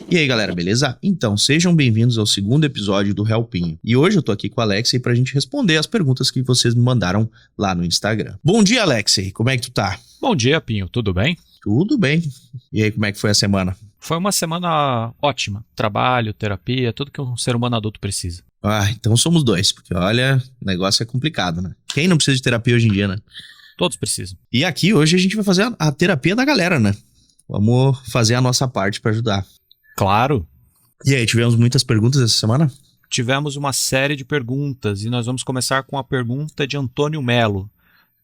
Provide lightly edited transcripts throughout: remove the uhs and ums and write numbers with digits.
E aí, galera, beleza? Então, sejam bem-vindos ao segundo episódio do Helpinho. E hoje eu tô aqui com o Alexei pra gente responder as perguntas que vocês me mandaram lá no Instagram. Bom dia, Alexei. Como é que tu tá? Bom dia, Pinho. Tudo bem? Tudo bem. E aí, como é que foi a semana? Foi uma semana ótima. Trabalho, terapia, tudo que um ser humano adulto precisa. Ah, então somos dois, porque olha, o negócio é complicado, né? Quem não precisa de terapia hoje em dia, né? Todos precisam. E aqui hoje a gente vai fazer a terapia da galera, né? Vamos fazer a nossa parte pra ajudar. Claro. E aí, tivemos muitas perguntas essa semana? Tivemos uma série de perguntas e nós vamos começar com a pergunta de Antônio Melo.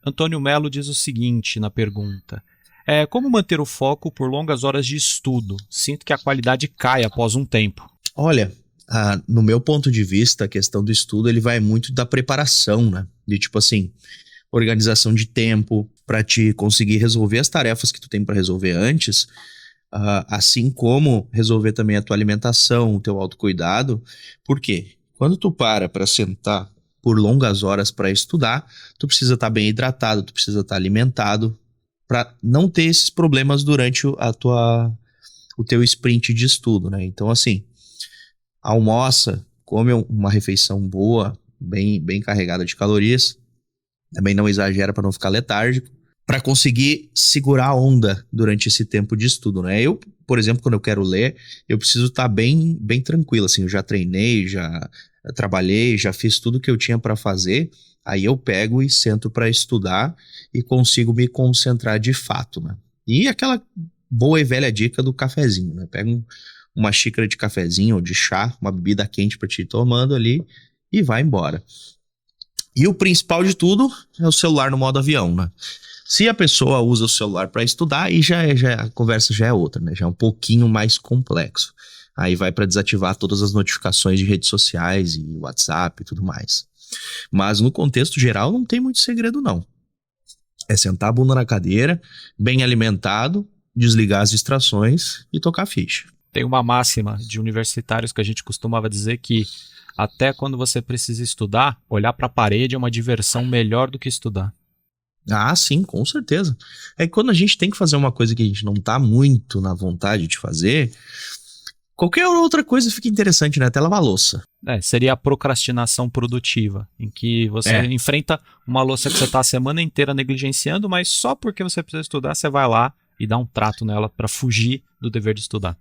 Antônio Melo diz o seguinte na pergunta: como manter o foco por longas horas de estudo? Sinto que a qualidade cai após um tempo. Olha, no meu ponto de vista, a questão do estudo, ele vai muito da preparação, né? De tipo assim, organização de tempo para te conseguir resolver as tarefas que tu tem para resolver antes, assim como resolver também a tua alimentação, o teu autocuidado. Por quê? Quando tu para sentar por longas horas para estudar, tu precisa estar bem hidratado, tu precisa estar alimentado para não ter esses problemas durante o teu sprint de estudo, né? Então, assim, almoça, come uma refeição boa, bem carregada de calorias, também não exagera para não ficar letárgico, para conseguir segurar a onda durante esse tempo de estudo, né? Eu, por exemplo, quando eu quero ler, eu preciso estar bem tranquilo, assim, eu já treinei, já trabalhei, já fiz tudo que eu tinha para fazer, aí eu pego e sento para estudar e consigo me concentrar de fato, né? E aquela boa e velha dica do cafezinho, né? Pega uma xícara de cafezinho ou de chá, uma bebida quente para te ir tomando ali e vai embora. E o principal de tudo é o celular no modo avião, né? Se a pessoa usa o celular para estudar, aí a conversa já é outra, né? Já é um pouquinho mais complexo. Aí vai para desativar todas as notificações de redes sociais e WhatsApp e tudo mais. Mas no contexto geral não tem muito segredo, não. É sentar a bunda na cadeira, bem alimentado, desligar as distrações e tocar ficha. Tem uma máxima de universitários que a gente costumava dizer que até quando você precisa estudar, olhar para a parede é uma diversão melhor do que estudar. Ah, sim, com certeza. É que quando a gente tem que fazer uma coisa que a gente não tá muito na vontade de fazer, qualquer outra coisa fica interessante, né? Até lavar a louça. Seria a procrastinação produtiva, em que você enfrenta uma louça que você está a semana inteira negligenciando, mas só porque você precisa estudar, você vai lá e dá um trato nela para fugir do dever de estudar.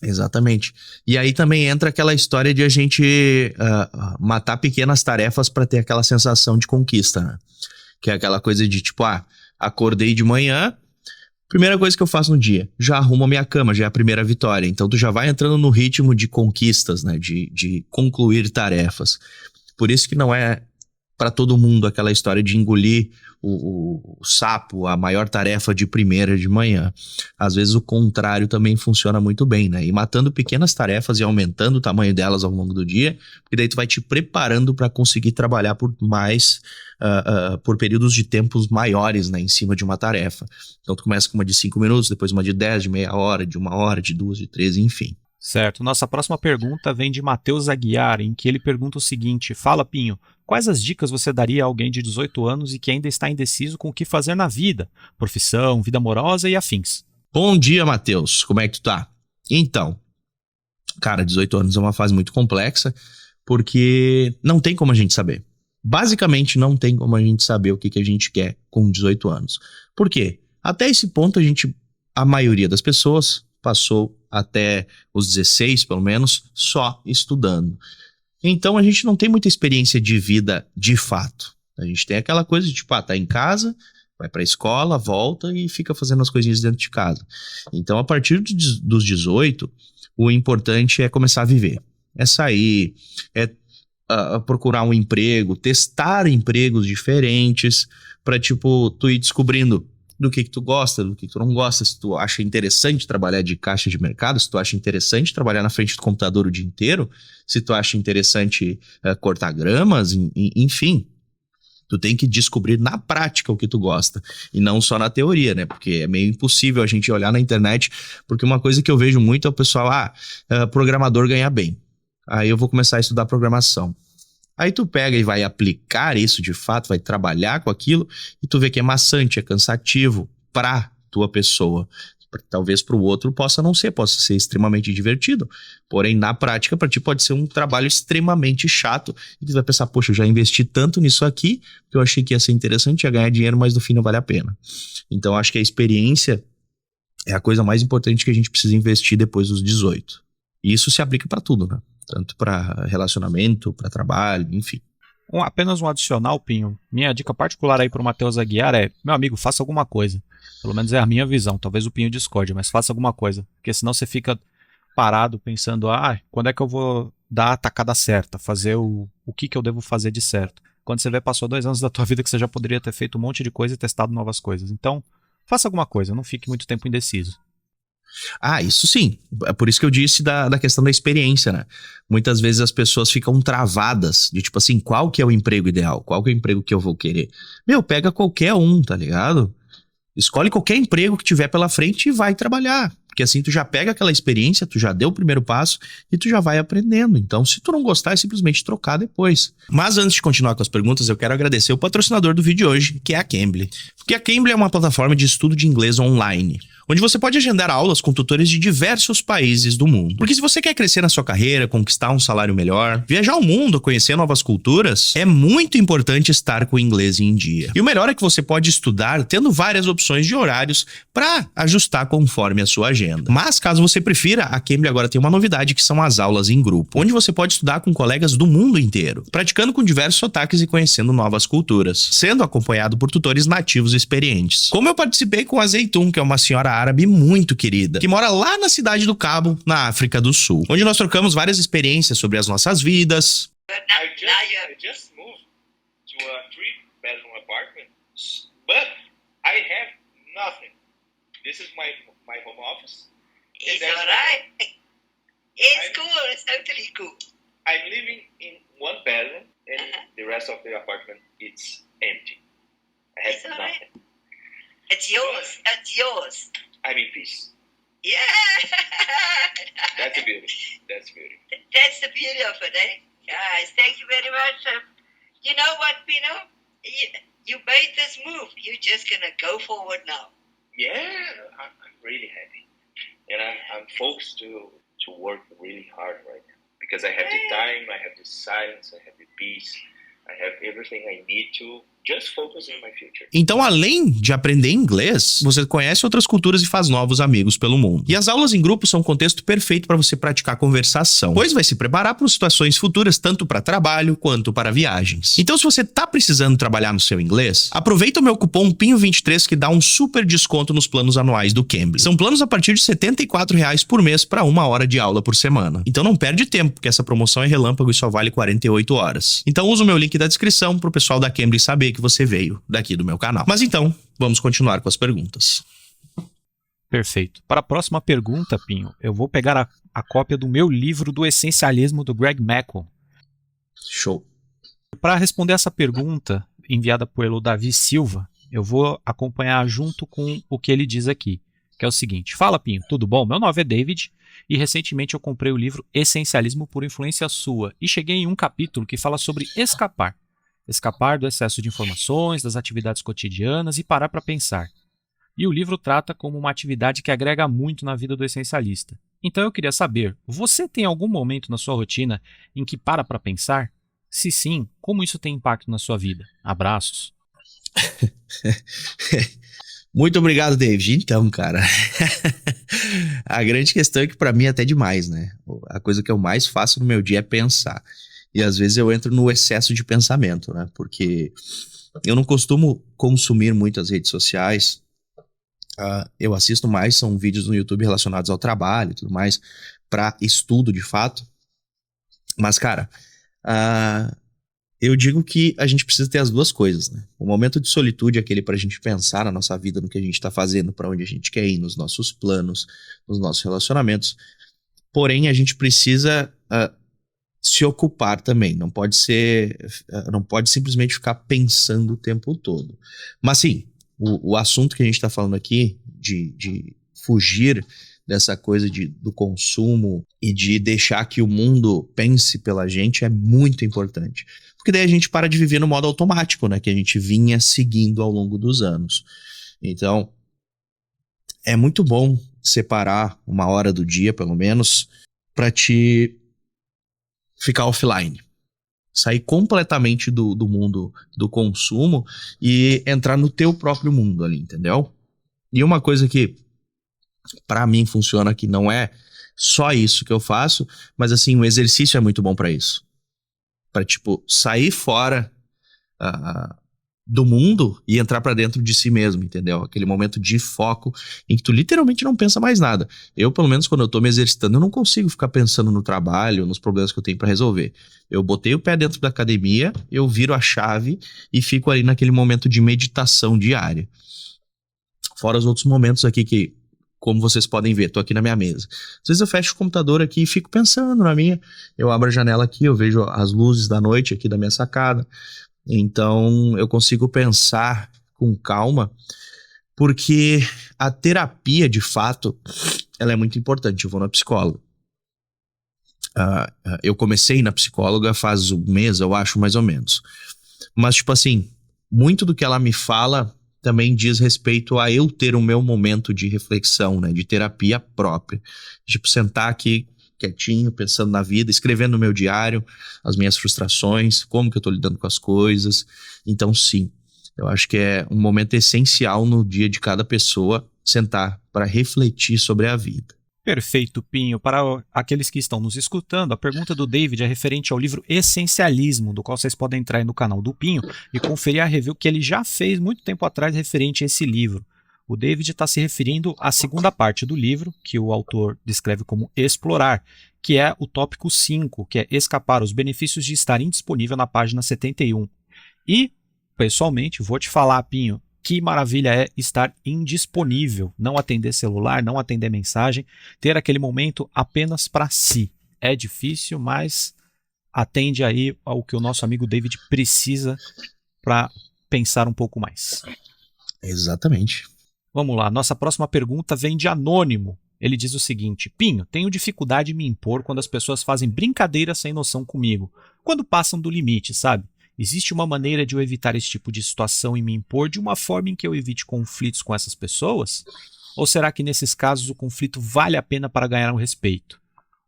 Exatamente. E aí também entra aquela história de a gente matar pequenas tarefas para ter aquela sensação de conquista, né? Que é aquela coisa de tipo, acordei de manhã, primeira coisa que eu faço no dia, já arrumo a minha cama, já é a primeira vitória. Então tu já vai entrando no ritmo de conquistas, né? De concluir tarefas. Por isso que não é para todo mundo aquela história de engolir o sapo, a maior tarefa de primeira de manhã. Às vezes o contrário também funciona muito bem, né? E matando pequenas tarefas e aumentando o tamanho delas ao longo do dia, porque daí tu vai te preparando para conseguir trabalhar por mais, por períodos de tempos maiores, né, em cima de uma tarefa. Então tu começa com uma de 5 minutos, depois uma de 10, de meia hora, de 1 hora, de 2, de 3, enfim. Certo. Nossa próxima pergunta vem de Matheus Aguiar, em que ele pergunta o seguinte: fala, Pinho, quais as dicas você daria a alguém de 18 anos e que ainda está indeciso com o que fazer na vida? Profissão, vida amorosa e afins. Bom dia, Matheus. Como é que tu tá? Então, cara, 18 anos é uma fase muito complexa, porque não tem como a gente saber. Basicamente, não tem como a gente saber o que a gente quer com 18 anos. Por quê? Até esse ponto, a maioria das pessoas passou até os 16, pelo menos, só estudando. Então, a gente não tem muita experiência de vida de fato. A gente tem aquela coisa de, tipo, tá em casa, vai pra escola, volta e fica fazendo as coisinhas dentro de casa. Então, a partir dos 18, o importante é começar a viver. É sair, procurar um emprego, testar empregos diferentes pra, tipo, tu ir descobrindo do que tu gosta, do que tu não gosta, se tu acha interessante trabalhar de caixa de mercado, se tu acha interessante trabalhar na frente do computador o dia inteiro, se tu acha interessante cortar gramas, enfim. Tu tem que descobrir na prática o que tu gosta, e não só na teoria, né? Porque é meio impossível a gente olhar na internet, porque uma coisa que eu vejo muito é o pessoal, programador ganha bem. Aí eu vou começar a estudar programação. Aí tu pega e vai aplicar isso de fato, vai trabalhar com aquilo, e tu vê que é maçante, é cansativo pra tua pessoa. Talvez para o outro possa não ser, possa ser extremamente divertido. Porém, na prática, para ti pode ser um trabalho extremamente chato. E tu vai pensar, poxa, eu já investi tanto nisso aqui, que eu achei que ia ser interessante, ia ganhar dinheiro, mas no fim não vale a pena. Então, acho que a experiência é a coisa mais importante que a gente precisa investir depois dos 18. E isso se aplica para tudo, né? Tanto para relacionamento, para trabalho, enfim. Apenas um adicional, Pinho. Minha dica particular aí pro Matheus Aguiar é, meu amigo, faça alguma coisa. Pelo menos é a minha visão. Talvez o Pinho discorde, mas faça alguma coisa. Porque senão você fica parado pensando, quando é que eu vou dar a tacada certa? Fazer o que eu devo fazer de certo? Quando você vê, passou 2 anos da tua vida que você já poderia ter feito um monte de coisa e testado novas coisas. Então, faça alguma coisa, não fique muito tempo indeciso. Isso sim. É por isso que eu disse da questão da experiência, né? Muitas vezes as pessoas ficam travadas de tipo assim, qual que é o emprego ideal? Qual que é o emprego que eu vou querer? Pega qualquer um, tá ligado? Escolhe qualquer emprego que tiver pela frente e vai trabalhar. Porque assim tu já pega aquela experiência, tu já deu o primeiro passo e tu já vai aprendendo. Então, se tu não gostar, é simplesmente trocar depois. Mas antes de continuar com as perguntas, eu quero agradecer o patrocinador do vídeo de hoje, que é a Cambly. Porque a Cambly é uma plataforma de estudo de inglês online, onde você pode agendar aulas com tutores de diversos países do mundo. Porque se você quer crescer na sua carreira, conquistar um salário melhor, viajar ao mundo, conhecer novas culturas, é muito importante estar com o inglês em dia. E o melhor é que você pode estudar tendo várias opções de horários para ajustar conforme a sua agenda. Mas caso você prefira, a Cambly agora tem uma novidade que são as aulas em grupo, onde você pode estudar com colegas do mundo inteiro, praticando com diversos sotaques e conhecendo novas culturas, sendo acompanhado por tutores nativos experientes. Como eu participei com a Zeytun, que é uma senhora árabe muito querida, que mora lá na cidade do Cabo, na África do Sul, onde nós trocamos várias experiências sobre as nossas vidas. I just moved to a 3-bedroom apartment, but I have nothing. This is my home office. It's alright. It's cool. It's totally cool. I'm living in 1 bedroom, and the rest of the apartment it's empty. I have It's alright. nothing. It's yours. That's yours. I'm in peace. Yeah. That's the beauty. That's the beauty. That's the beauty of it, eh? Guys, thank you very much. You know what, Pino? You made this move. You're just gonna go forward now. Yeah, I'm really happy, and I'm focused to work really hard right now because I have the time, I have the silence, I have the peace, I have everything I need to just focus on my future. Então, além de aprender inglês, você conhece outras culturas e faz novos amigos pelo mundo. E as aulas em grupo são um contexto perfeito para você praticar conversação, pois vai se preparar para situações futuras tanto para trabalho quanto para viagens. Então, se você tá precisando trabalhar no seu inglês, aproveita o meu cupom PINHO23 que dá um super desconto nos planos anuais do Cambly. São planos a partir de R$ 74,00 por mês para 1 hora de aula por semana. Então não perde tempo, porque essa promoção é relâmpago e só vale 48 horas. Então usa o meu link da descrição pro pessoal da Cambly saber que você veio daqui do meu canal. Mas então, vamos continuar com as perguntas. Perfeito. Para a próxima pergunta, Pinho, eu vou pegar a cópia do meu livro do Essencialismo do Greg McKeown. Show. Para responder essa pergunta, enviada pelo Davi Silva, eu vou acompanhar junto com o que ele diz aqui, que é o seguinte. Fala, Pinho, tudo bom? Meu nome é David e recentemente eu comprei o livro Essencialismo por influência sua e cheguei em um capítulo que fala sobre escapar. Escapar do excesso de informações, das atividades cotidianas e parar para pensar. E o livro trata como uma atividade que agrega muito na vida do essencialista. Então eu queria saber, você tem algum momento na sua rotina em que para pensar? Se sim, como isso tem impacto na sua vida? Abraços. Muito obrigado, David. Então, cara, a grande questão é que pra mim é até demais, né? A coisa que eu mais faço no meu dia é pensar. E às vezes eu entro no excesso de pensamento, né? Porque eu não costumo consumir muito as redes sociais. Eu assisto mais, são vídeos no YouTube relacionados ao trabalho e tudo mais, pra estudo de fato. Mas, cara, eu digo que a gente precisa ter as duas coisas, né? O momento de solitude é aquele pra gente pensar na nossa vida, no que a gente tá fazendo, pra onde a gente quer ir, nos nossos planos, nos nossos relacionamentos. Porém, a gente precisa se ocupar também. Não pode simplesmente ficar pensando o tempo todo. Mas sim, o assunto que a gente tá falando aqui, de fugir dessa coisa do consumo e de deixar que o mundo pense pela gente é muito importante. Porque daí a gente para de viver no modo automático, né? Que a gente vinha seguindo ao longo dos anos. Então, é muito bom separar uma hora do dia, pelo menos, pra te ficar offline. Sair completamente do mundo do consumo e entrar no teu próprio mundo ali, entendeu? E uma coisa que pra mim funciona, que não é só isso que eu faço, mas assim, o exercício é muito bom pra isso. Pra, tipo, sair fora do mundo e entrar pra dentro de si mesmo, entendeu? Aquele momento de foco em que tu literalmente não pensa mais nada. Eu, pelo menos, quando eu tô me exercitando, eu não consigo ficar pensando no trabalho, nos problemas que eu tenho pra resolver. Eu botei o pé dentro da academia, eu viro a chave e fico ali naquele momento de meditação diária. Fora os outros momentos aqui que, como vocês podem ver, tô aqui na minha mesa. Às vezes eu fecho o computador aqui e fico pensando na minha. Eu abro a janela aqui, eu vejo as luzes da noite aqui da minha sacada. Então eu consigo pensar com calma, porque a terapia, de fato, ela é muito importante. Eu vou na psicóloga. Eu comecei na psicóloga faz um mês, eu acho, mais ou menos. Mas, tipo assim, muito do que ela me fala também diz respeito a eu ter o meu momento de reflexão, né, de terapia própria. Tipo, sentar aqui quietinho, pensando na vida, escrevendo no meu diário as minhas frustrações, como que eu tô lidando com as coisas. Então, sim, eu acho que é um momento essencial no dia de cada pessoa sentar para refletir sobre a vida. Perfeito, Pinho. Para aqueles que estão nos escutando, a pergunta do David é referente ao livro Essencialismo, do qual vocês podem entrar aí no canal do Pinho e conferir a review que ele já fez muito tempo atrás referente a esse livro. O David está se referindo à segunda parte do livro, que o autor descreve como explorar, que é o tópico 5, que é escapar os benefícios de estar indisponível na página 71. E, pessoalmente, vou te falar, Pinho, que maravilha é estar indisponível, não atender celular, não atender mensagem, ter aquele momento apenas para si. É difícil, mas atende aí ao que o nosso amigo David precisa para pensar um pouco mais. Exatamente. Vamos lá, nossa próxima pergunta vem de Anônimo. Ele diz o seguinte: Pinho, tenho dificuldade em me impor quando as pessoas fazem brincadeiras sem noção comigo, quando passam do limite, sabe? Existe uma maneira de eu evitar esse tipo de situação e me impor de uma forma em que eu evite conflitos com essas pessoas? Ou será que nesses casos o conflito vale a pena para ganhar um respeito?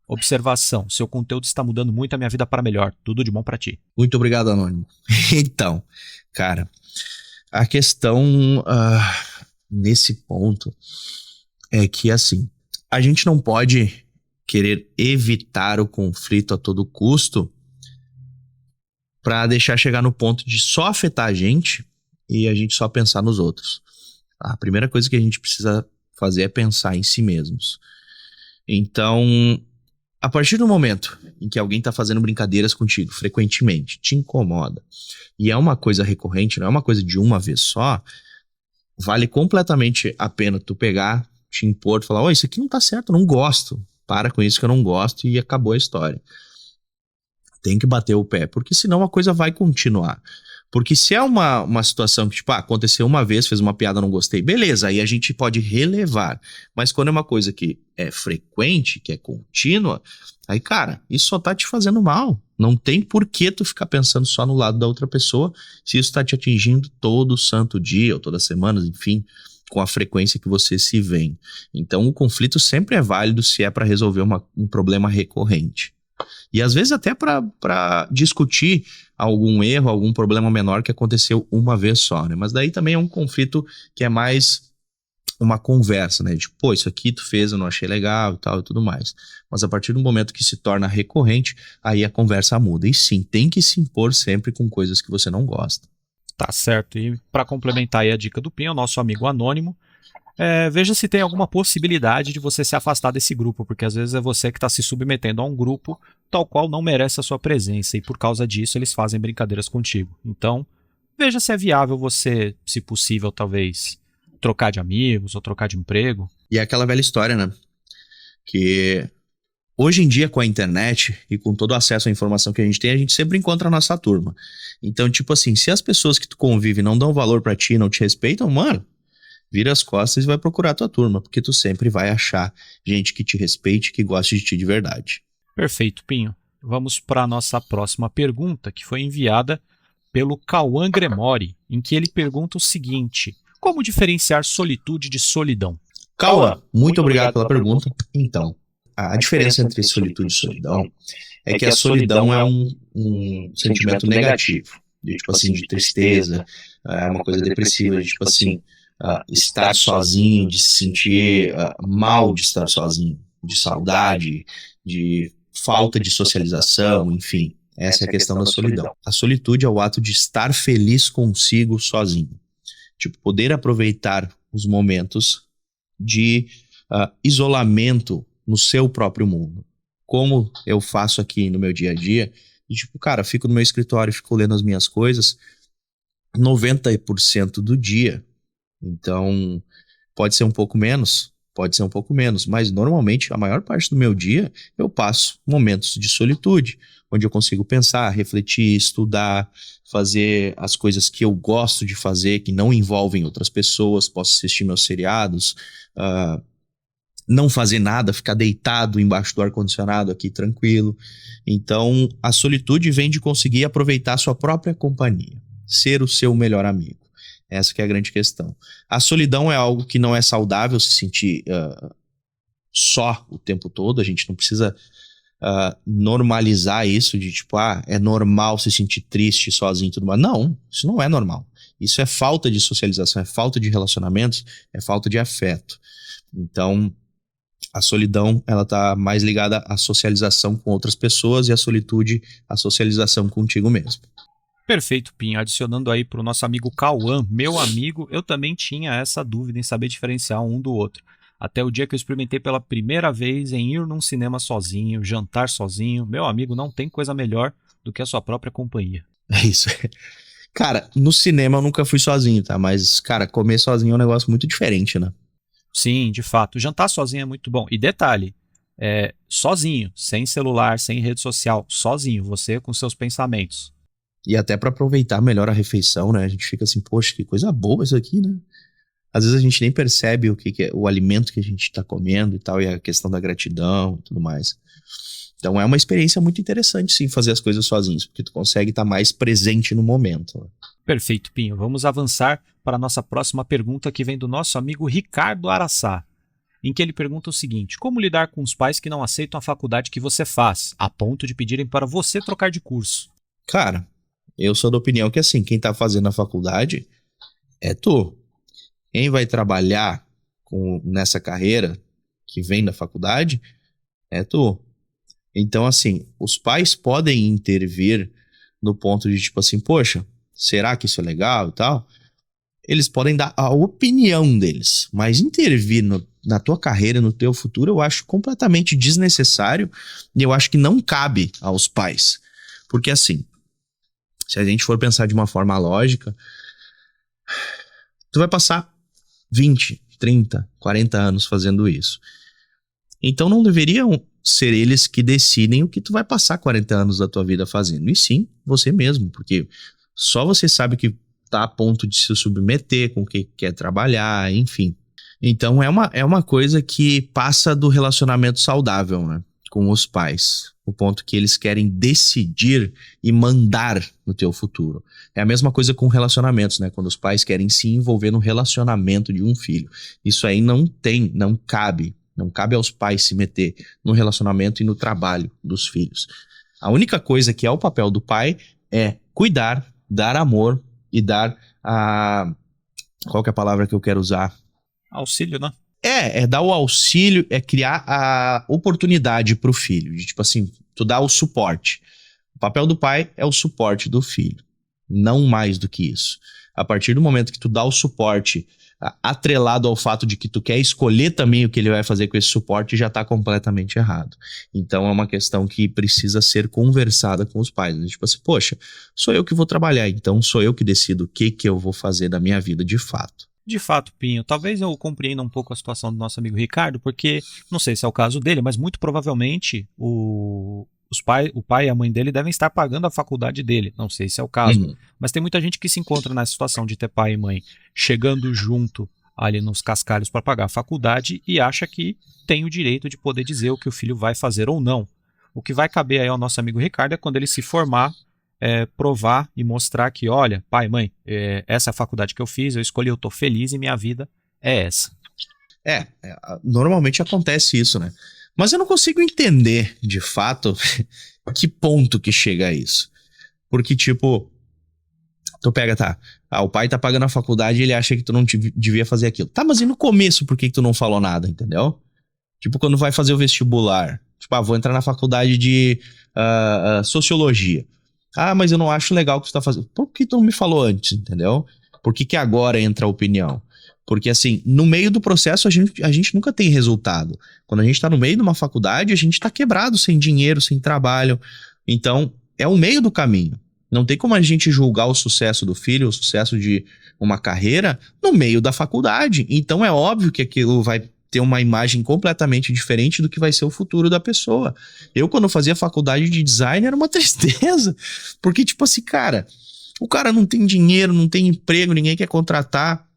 Observação: seu conteúdo está mudando muito a minha vida para melhor. Tudo de bom para ti. Muito obrigado, Anônimo. Então, cara, a questão nesse ponto é que, assim, a gente não pode querer evitar o conflito a todo custo para deixar chegar no ponto de só afetar a gente e a gente só pensar nos outros. A primeira coisa que a gente precisa fazer é pensar em si mesmos. Então, a partir do momento em que alguém tá fazendo brincadeiras contigo frequentemente, te incomoda, e é uma coisa recorrente, não é uma coisa de uma vez só, vale completamente a pena tu pegar, te impor, falar: isso aqui não tá certo, eu não gosto. Para com isso que eu não gosto, e acabou a história. Tem que bater o pé, porque senão a coisa vai continuar. Porque se é uma situação que, tipo, aconteceu uma vez, fez uma piada, não gostei, beleza, aí a gente pode relevar. Mas quando é uma coisa que é frequente, que é contínua, aí, cara, isso só tá te fazendo mal. Não tem por que tu ficar pensando só no lado da outra pessoa, se isso tá te atingindo todo santo dia, ou toda semana, enfim, com a frequência que você se vê. Então, o conflito sempre é válido se é para resolver um problema recorrente. E às vezes até para discutir algum erro, algum problema menor que aconteceu uma vez só, né? Mas daí também é um conflito que é mais uma conversa, né? Tipo, pô, isso aqui tu fez, eu não achei legal e tal e tudo mais. Mas a partir do momento que se torna recorrente, aí a conversa muda. E sim, tem que se impor sempre com coisas que você não gosta. Tá certo. E para complementar aí a dica do Pinho, nosso amigo Anônimo, veja se tem alguma possibilidade de você se afastar desse grupo, porque às vezes é você que está se submetendo a um grupo tal qual não merece a sua presença e por causa disso eles fazem brincadeiras contigo. Então, veja se é viável você, se possível, talvez trocar de amigos ou trocar de emprego. E é aquela velha história, né? Que hoje em dia, com a internet e com todo o acesso à informação que a gente sempre encontra a nossa turma. Então, tipo assim, se as pessoas que tu convive não dão valor pra ti, não te respeitam, mano, vira as costas e vai procurar a tua turma, porque tu sempre vai achar gente que te respeite, que goste de ti de verdade. Perfeito, Pinho. Vamos para a nossa próxima pergunta, que foi enviada pelo Cauã Gremori, em que ele pergunta o seguinte: como diferenciar solitude de solidão? Cauã, muito obrigado pela pergunta. Então, a diferença entre solitude e solidão é que a solidão é um sentimento negativo, de, tipo assim, de tristeza, é uma coisa depressiva, de, tipo assim, estar sozinho, de se sentir mal de estar sozinho, de saudade, de falta de socialização, enfim. Essa é a questão da solidão. A solitude é o ato de estar feliz consigo sozinho. Tipo, poder aproveitar os momentos de isolamento no seu próprio mundo. Como eu faço aqui no meu dia a dia, e tipo, cara, fico no meu escritório, fico lendo as minhas coisas 90% do dia. Então, pode ser um pouco menos, mas normalmente a maior parte do meu dia eu passo momentos de solitude, onde eu consigo pensar, refletir, estudar, fazer as coisas que eu gosto de fazer, que não envolvem outras pessoas, posso assistir meus seriados, não fazer nada, ficar deitado embaixo do ar-condicionado aqui tranquilo. Então, a solitude vem de conseguir aproveitar a sua própria companhia, ser o seu melhor amigo. Essa que é a grande questão. A solidão é algo que não é saudável se sentir só o tempo todo. A gente não precisa normalizar isso de tipo, é normal se sentir triste sozinho e tudo mais. Não, isso não é normal. Isso é falta de socialização, é falta de relacionamentos, é falta de afeto. Então, a solidão, ela tá mais ligada à socialização com outras pessoas e a solitude, à socialização contigo mesmo. Perfeito, Pinho. Adicionando aí para o nosso amigo Cauã, meu amigo, eu também tinha essa dúvida em saber diferenciar um do outro. Até o dia que eu experimentei pela primeira vez em ir num cinema sozinho, jantar sozinho. Meu amigo, não tem coisa melhor do que a sua própria companhia. É isso. Cara, no cinema eu nunca fui sozinho, tá? Mas, cara, comer sozinho é um negócio muito diferente, né? Sim, de fato. Jantar sozinho é muito bom. E detalhe, sozinho, sem celular, sem rede social, sozinho, você com seus pensamentos. E até pra aproveitar melhor a refeição, né? A gente fica assim, poxa, que coisa boa isso aqui, né? Às vezes a gente nem percebe o que é o alimento que a gente tá comendo e tal, e a questão da gratidão e tudo mais. Então é uma experiência muito interessante, sim, fazer as coisas sozinhos, porque tu consegue estar mais presente no momento. Né? Perfeito, Pinho. Vamos avançar para a nossa próxima pergunta, que vem do nosso amigo Ricardo Araçá, em que ele pergunta o seguinte: como lidar com os pais que não aceitam a faculdade que você faz, a ponto de pedirem para você trocar de curso? Cara, eu sou da opinião que assim, quem tá fazendo a faculdade é tu. Quem vai trabalhar nessa carreira que vem da faculdade é tu. Então, assim, os pais podem intervir no ponto de tipo assim, poxa, será que isso é legal e tal? Eles podem dar a opinião deles, mas intervir na tua carreira, no teu futuro, eu acho completamente desnecessário e eu acho que não cabe aos pais. Porque assim, se a gente for pensar de uma forma lógica, tu vai passar 20, 30, 40 anos fazendo isso. Então não deveriam ser eles que decidem o que tu vai passar 40 anos da tua vida fazendo. E sim, você mesmo, porque só você sabe que tá a ponto de se submeter com o que quer trabalhar, enfim. Então é uma coisa que passa do relacionamento saudável, né, com os pais. O ponto que eles querem decidir e mandar no teu futuro. É a mesma coisa com relacionamentos, né? Quando os pais querem se envolver no relacionamento de um filho. Isso aí não cabe. Não cabe aos pais se meter no relacionamento e no trabalho dos filhos. A única coisa que é o papel do pai é cuidar, dar amor e dar qual que é a palavra que eu quero usar? Auxílio, né? É dar o auxílio, é criar a oportunidade pro filho. De, tipo assim, tu dá o suporte. O papel do pai é o suporte do filho. Não mais do que isso. A partir do momento que tu dá o suporte atrelado ao fato de que tu quer escolher também o que ele vai fazer com esse suporte, já tá completamente errado. Então é uma questão que precisa ser conversada com os pais. Tipo assim, poxa, sou eu que vou trabalhar, então sou eu que decido o que eu vou fazer da minha vida de fato. De fato, Pinho, talvez eu compreenda um pouco a situação do nosso amigo Ricardo, porque, não sei se é o caso dele, mas muito provavelmente o pai e a mãe dele devem estar pagando a faculdade dele. Não sei se é o caso, mas tem muita gente que se encontra nessa situação de ter pai e mãe chegando junto ali nos cascalhos para pagar a faculdade e acha que tem o direito de poder dizer o que o filho vai fazer ou não. O que vai caber aí ao nosso amigo Ricardo é quando ele se formar, provar e mostrar que, olha, pai, mãe, essa é a faculdade que eu fiz, eu escolhi, eu tô feliz e minha vida é essa. Normalmente acontece isso, né? Mas eu não consigo entender, de fato, que ponto que chega a isso. Porque, tipo, tu pega, tá, o pai tá pagando a faculdade e ele acha que tu não devia fazer aquilo. Tá, mas e no começo, por que tu não falou nada, entendeu? Tipo, quando vai fazer o vestibular. Tipo, vou entrar na faculdade de sociologia. Ah, mas eu não acho legal o que tu tá fazendo. Por que tu não me falou antes, entendeu? Por que agora entra a opinião? Porque, assim, no meio do processo a gente nunca tem resultado. Quando a gente tá no meio de uma faculdade, a gente tá quebrado, sem dinheiro, sem trabalho. Então, é o meio do caminho. Não tem como a gente julgar o sucesso do filho, o sucesso de uma carreira, no meio da faculdade. Então, é óbvio que aquilo vai ter uma imagem completamente diferente do que vai ser o futuro da pessoa. Eu, quando fazia faculdade de design, era uma tristeza. Porque, tipo assim, cara, o cara não tem dinheiro, não tem emprego, ninguém quer contratar.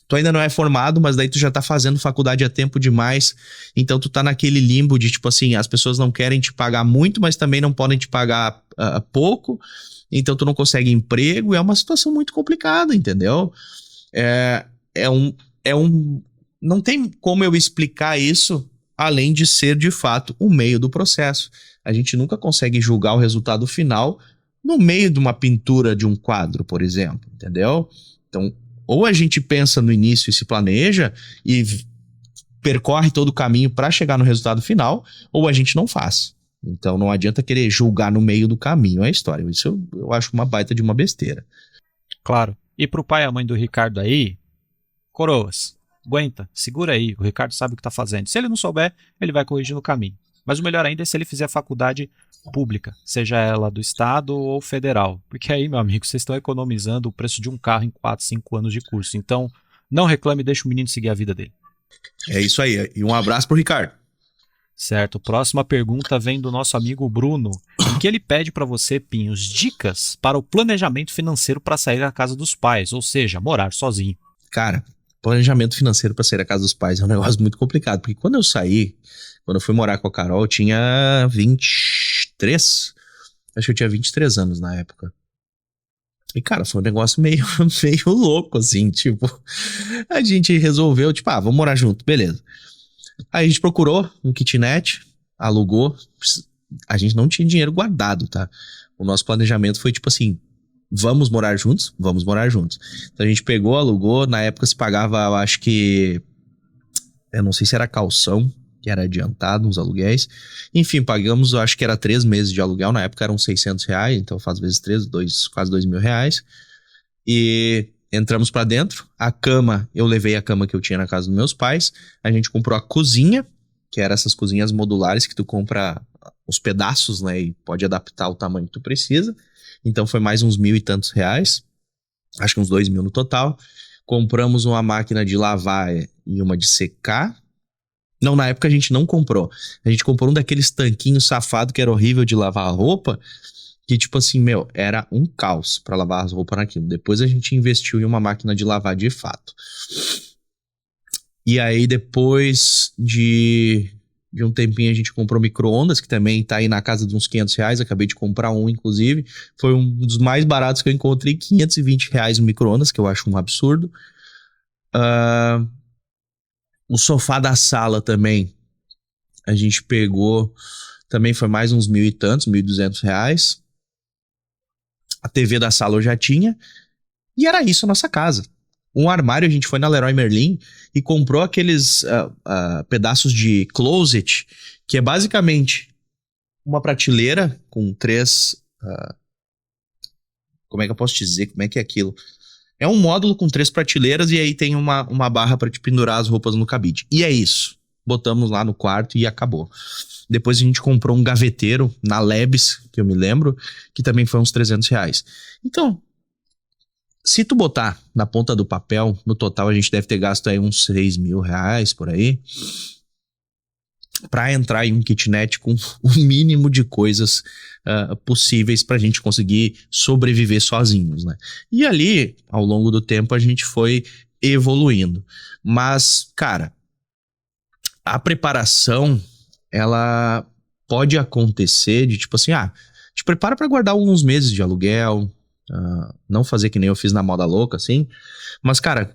Tu ainda não é formado, mas daí tu já tá fazendo faculdade há tempo demais. Então tu tá naquele limbo de, tipo assim, as pessoas não querem te pagar muito, mas também não podem te pagar pouco. Então tu não consegue emprego. É uma situação muito complicada, entendeu? Não tem como eu explicar isso além de ser, de fato, o meio do processo. A gente nunca consegue julgar o resultado final no meio de uma pintura de um quadro, por exemplo, entendeu? Então, ou a gente pensa no início e se planeja e percorre todo o caminho para chegar no resultado final, ou a gente não faz. Então não adianta querer julgar no meio do caminho a história. Isso eu acho uma baita de uma besteira. Claro. E pro pai e a mãe do Ricardo aí, coroas, aguenta, segura aí, o Ricardo sabe o que tá fazendo. Se ele não souber, ele vai corrigir no caminho. Mas o melhor ainda é se ele fizer faculdade pública, seja ela do estado ou federal. Porque aí, meu amigo, vocês estão economizando o preço de um carro em 4, 5 anos de curso. Então, não reclame e deixa o menino seguir a vida dele. É isso aí. E um abraço pro Ricardo. Certo. Próxima pergunta vem do nosso amigo Bruno, em que ele pede para você, Pinhos, dicas para o planejamento financeiro para sair da casa dos pais, ou seja, morar sozinho. Cara, planejamento financeiro para sair da casa dos pais é um negócio muito complicado, porque quando eu fui morar com a Carol, eu tinha 23, acho que eu tinha 23 anos na época. E, cara, foi um negócio meio louco, assim, tipo, a gente resolveu, tipo, vamos morar junto, beleza. Aí a gente procurou um kitnet, alugou, a gente não tinha dinheiro guardado, tá? O nosso planejamento foi, tipo assim, vamos morar juntos? Vamos morar juntos. Então a gente pegou, alugou, na época se pagava, eu acho que, eu não sei se era calção, que era adiantado uns aluguéis. Enfim, pagamos, eu acho que era 3 meses de aluguel, na época eram R$600, então faz vezes 3, quase R$2.000. E entramos pra dentro, a cama, eu levei a cama que eu tinha na casa dos meus pais, a gente comprou a cozinha, que era essas cozinhas modulares que tu compra os pedaços, né, e pode adaptar o tamanho que tu precisa. Então foi mais uns 1.000 e tantos reais, acho que uns 2.000 no total. Compramos uma máquina de lavar e uma de secar. Não, na época a gente não comprou. A gente comprou um daqueles tanquinhos safado que era horrível de lavar a roupa, que tipo assim, era um caos pra lavar as roupas naquilo. Depois a gente investiu em uma máquina de lavar de fato. E aí depois de um tempinho a gente comprou micro-ondas, que também tá aí na casa de uns R$500. Acabei de comprar um, inclusive. Foi um dos mais baratos que eu encontrei, R$520 no micro-ondas, que eu acho um absurdo. O sofá da sala também, a gente pegou, também foi mais uns 1.000 e tantos, R$1.200. A TV da sala eu já tinha, e era isso a nossa casa. Um armário, a gente foi na Leroy Merlin e comprou aqueles pedaços de closet, que é basicamente uma prateleira com 3... como é que eu posso dizer? Como é que é aquilo? É um módulo com 3 prateleiras e aí tem uma barra para te pendurar as roupas no cabide. E é isso. Botamos lá no quarto e acabou. Depois a gente comprou um gaveteiro na Lebes, que eu me lembro, que também foi uns R$300. Então, se tu botar na ponta do papel, no total a gente deve ter gasto aí uns R$6.000 por aí, para entrar em um kitnet com o mínimo de coisas possíveis pra gente conseguir sobreviver sozinhos, né? E ali, ao longo do tempo, a gente foi evoluindo. Mas, cara, a preparação, ela pode acontecer de tipo assim, te prepara pra guardar alguns meses de aluguel, não fazer que nem eu fiz na moda louca, assim. Mas, cara,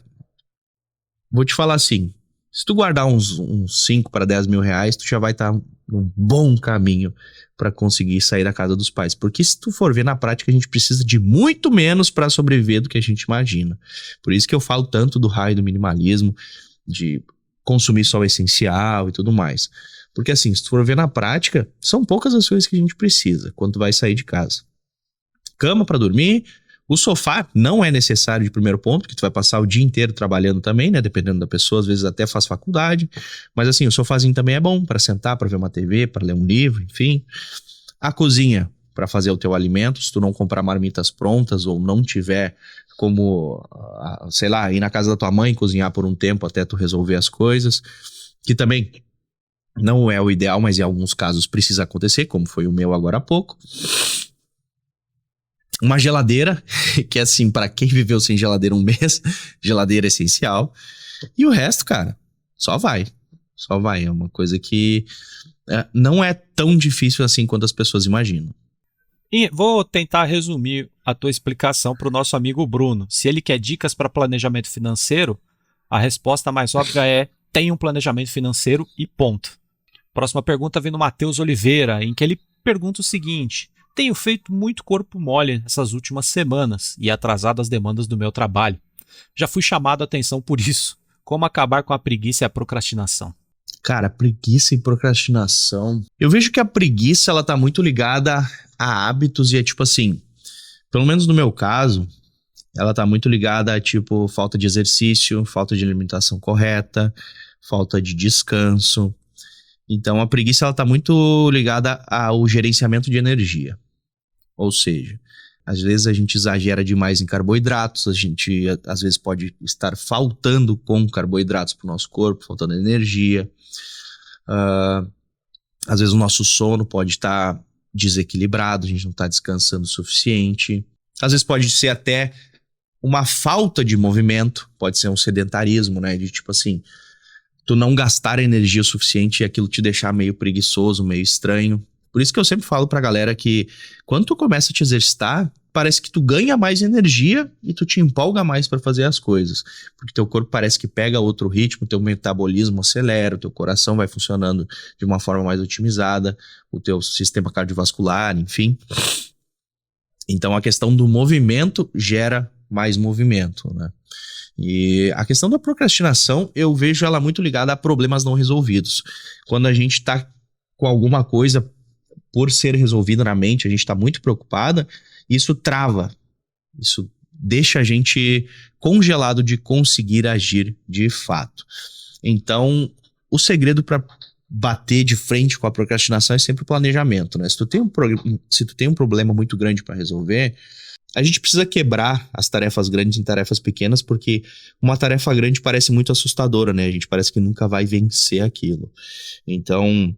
vou te falar assim, Se tu guardar uns 5 para 10 mil reais, tu já vai estar num bom caminho para conseguir sair da casa dos pais. Porque se tu for ver na prática, a gente precisa de muito menos para sobreviver do que a gente imagina. Por isso que eu falo tanto do raio do minimalismo, de consumir só o essencial e tudo mais. Porque assim, se tu for ver na prática, são poucas as coisas que a gente precisa quando tu vai sair de casa. Cama para dormir. O sofá não é necessário de primeiro ponto, porque tu vai passar o dia inteiro trabalhando também, né? Dependendo da pessoa, às vezes até faz faculdade. Mas assim, o sofazinho também é bom para sentar, para ver uma TV, para ler um livro, enfim. A cozinha para fazer o teu alimento, se tu não comprar marmitas prontas ou não tiver como, sei lá, ir na casa da tua mãe cozinhar por um tempo até tu resolver as coisas, que também não é o ideal, mas em alguns casos precisa acontecer, como foi o meu agora há pouco. Uma geladeira, que é assim, pra quem viveu sem geladeira um mês, geladeira essencial. E o resto, cara, só vai. Só vai. É uma coisa que não é tão difícil assim quanto as pessoas imaginam. E vou tentar resumir a tua explicação para o nosso amigo Bruno. Se ele quer dicas para planejamento financeiro, a resposta mais óbvia é: tenha um planejamento financeiro e ponto. Próxima pergunta vem do Matheus Oliveira, em que ele pergunta o seguinte: tenho feito muito corpo mole essas últimas semanas e atrasado as demandas do meu trabalho. Já fui chamado a atenção por isso. Como acabar com a preguiça e a procrastinação? Cara, preguiça e procrastinação. Eu vejo que a preguiça, ela tá muito ligada a hábitos e é tipo assim, pelo menos no meu caso, ela tá muito ligada a tipo falta de exercício, falta de alimentação correta, falta de descanso. Então a preguiça, ela tá muito ligada ao gerenciamento de energia. Ou seja, às vezes a gente exagera demais em carboidratos, a gente às vezes pode estar faltando com carboidratos pro nosso corpo, faltando energia. Às vezes o nosso sono pode estar desequilibrado, a gente não está descansando o suficiente. Às vezes pode ser até uma falta de movimento, pode ser um sedentarismo, né? De tipo assim, tu não gastar energia o suficiente e aquilo te deixar meio preguiçoso, meio estranho. Por isso que eu sempre falo pra galera que quando tu começa a te exercitar, parece que tu ganha mais energia e tu te empolga mais pra fazer as coisas. Porque teu corpo parece que pega outro ritmo, teu metabolismo acelera, o teu coração vai funcionando de uma forma mais otimizada, o teu sistema cardiovascular, enfim. Então a questão do movimento gera mais movimento, né? E a questão da procrastinação, eu vejo ela muito ligada a problemas não resolvidos. Quando a gente tá com alguma coisa por ser resolvida na mente, a gente tá muito preocupada, isso trava, isso deixa a gente congelado de conseguir agir de fato. Então, o segredo para bater de frente com a procrastinação é sempre o planejamento, né? Se tu tem um problema muito grande para resolver, a gente precisa quebrar as tarefas grandes em tarefas pequenas, porque uma tarefa grande parece muito assustadora, né? A gente parece que nunca vai vencer aquilo. Então,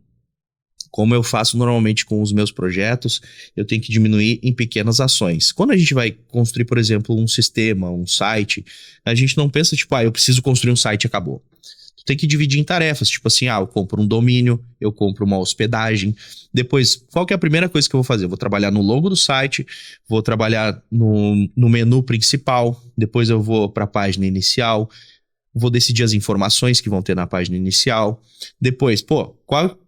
como eu faço normalmente com os meus projetos, eu tenho que diminuir em pequenas ações. Quando a gente vai construir, por exemplo, um sistema, um site, a gente não pensa tipo, eu preciso construir um site e acabou. Tu tem que dividir em tarefas, tipo assim, eu compro um domínio, eu compro uma hospedagem. Depois, qual que é a primeira coisa que eu vou fazer? Eu vou trabalhar no logo do site, vou trabalhar no menu principal, depois eu vou para a página inicial, vou decidir as informações que vão ter na página inicial. Depois,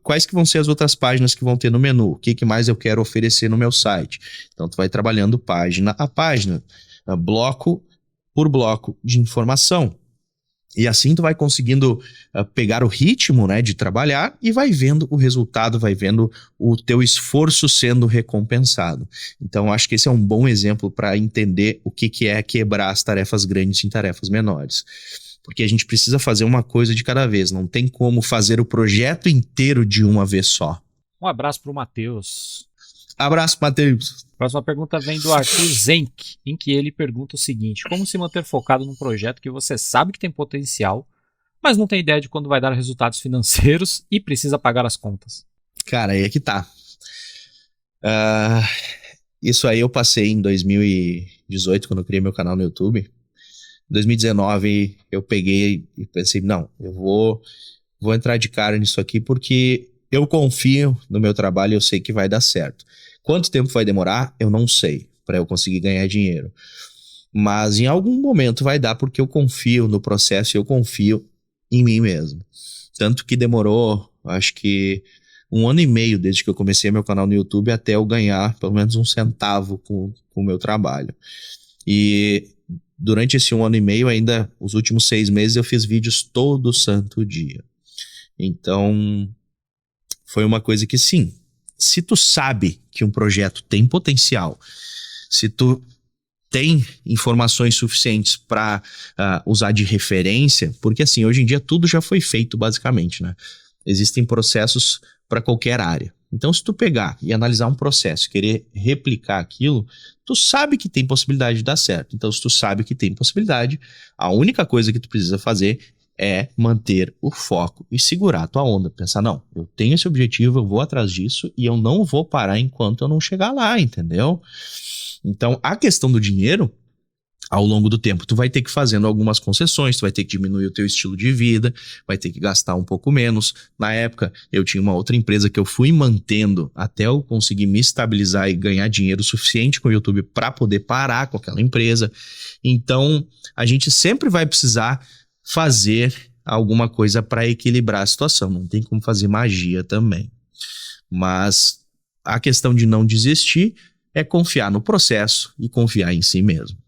quais que vão ser as outras páginas que vão ter no menu? O que mais eu quero oferecer no meu site? Então, tu vai trabalhando página a página, bloco por bloco de informação. E assim tu vai conseguindo pegar o ritmo, né, de trabalhar e vai vendo o resultado, vai vendo o teu esforço sendo recompensado. Então, acho que esse é um bom exemplo para entender o que é quebrar as tarefas grandes em tarefas menores. Porque a gente precisa fazer uma coisa de cada vez. Não tem como fazer o projeto inteiro de uma vez só. Um abraço pro Matheus. Abraço, Matheus. Próxima pergunta vem do Arthur Zenk, em que ele pergunta o seguinte: como se manter focado num projeto que você sabe que tem potencial, mas não tem ideia de quando vai dar resultados financeiros e precisa pagar as contas? Cara, aí é que tá. Isso aí eu passei em 2018, quando eu criei meu canal no YouTube. Em 2019 eu peguei e pensei, não, eu vou entrar de cara nisso aqui porque eu confio no meu trabalho e eu sei que vai dar certo. Quanto tempo vai demorar? Eu não sei, para eu conseguir ganhar dinheiro. Mas em algum momento vai dar porque eu confio no processo e eu confio em mim mesmo. Tanto que demorou, acho que 1 ano e meio desde que eu comecei meu canal no YouTube até eu ganhar pelo menos 1 centavo com o meu trabalho. E durante esse 1 ano e meio, ainda os últimos 6 meses, eu fiz vídeos todo santo dia. Então, foi uma coisa que sim, se tu sabe que um projeto tem potencial, se tu tem informações suficientes para usar de referência, porque assim, hoje em dia tudo já foi feito basicamente, né? Existem processos para qualquer área. Então, se tu pegar e analisar um processo, querer replicar aquilo, tu sabe que tem possibilidade de dar certo. Então, se tu sabe que tem possibilidade, a única coisa que tu precisa fazer é manter o foco e segurar a tua onda. Pensar, não, eu tenho esse objetivo, eu vou atrás disso e eu não vou parar enquanto eu não chegar lá, entendeu? Então, a questão do dinheiro, ao longo do tempo, tu vai ter que ir fazendo algumas concessões, tu vai ter que diminuir o teu estilo de vida, vai ter que gastar um pouco menos. Na época, eu tinha uma outra empresa que eu fui mantendo até eu conseguir me estabilizar e ganhar dinheiro suficiente com o YouTube para poder parar com aquela empresa. Então, a gente sempre vai precisar fazer alguma coisa para equilibrar a situação. Não tem como fazer magia também. Mas a questão de não desistir é confiar no processo e confiar em si mesmo.